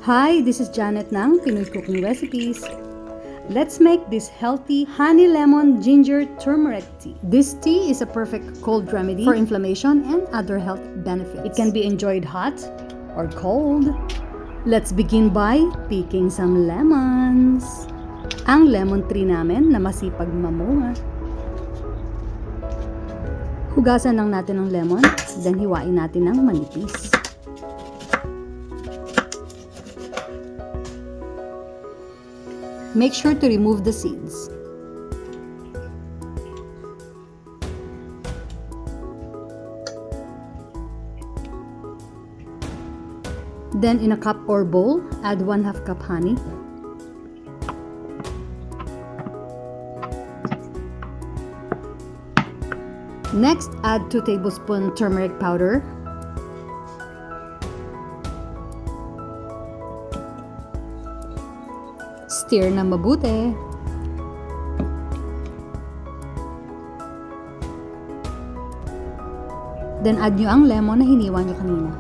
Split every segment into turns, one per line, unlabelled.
Hi, this is Janet ng Pinoy Cooking Recipes. Let's make this healthy honey lemon ginger turmeric tea. This tea is a perfect cold remedy for inflammation and other health benefits. It can be enjoyed hot or cold. Let's begin by picking some lemons. Ang lemon tree namin na masipag mamunga. Hugasan lang natin ng lemon, then hiwain natin ng manipis. Make sure to remove the seeds. Then in a cup or bowl, add 1/2 cup honey. Next, add 2 tablespoons turmeric powder. Stir na mabuti. Then add nyo ang lemon na hiniwa nyo kanina.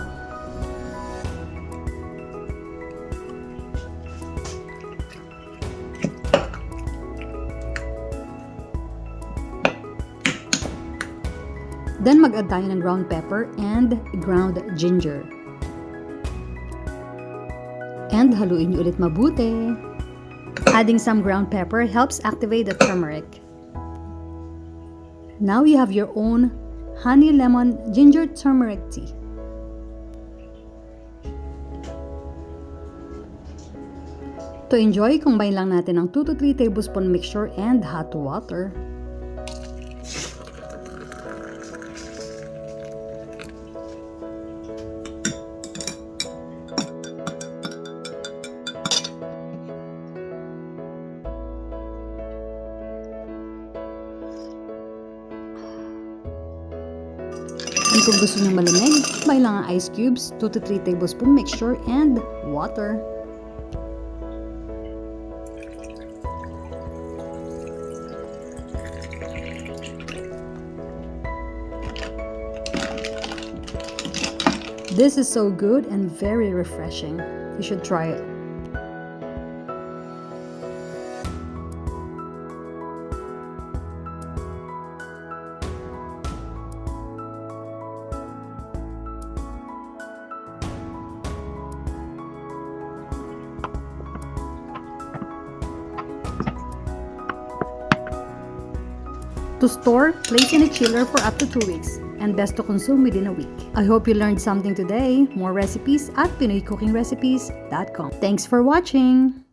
Then mag-add tayo ng ground pepper and ground ginger. And haluin nyo ulit mabuti. Adding some ground pepper helps activate the turmeric. Now you have your own honey lemon ginger turmeric tea. To enjoy, combine lang natin ang 2 to 3 tablespoon mixture and hot water. And kung gusto nyo malamig, may lang ang ice cubes, 2 to 3 tablespoon mixture, and water. This is so good and very refreshing. You should try it. To store, place in a chiller for up to 2 weeks and best to consume within a week. I hope you learned something today. More recipes at PinoyCookingRecipes.com. Thanks for watching!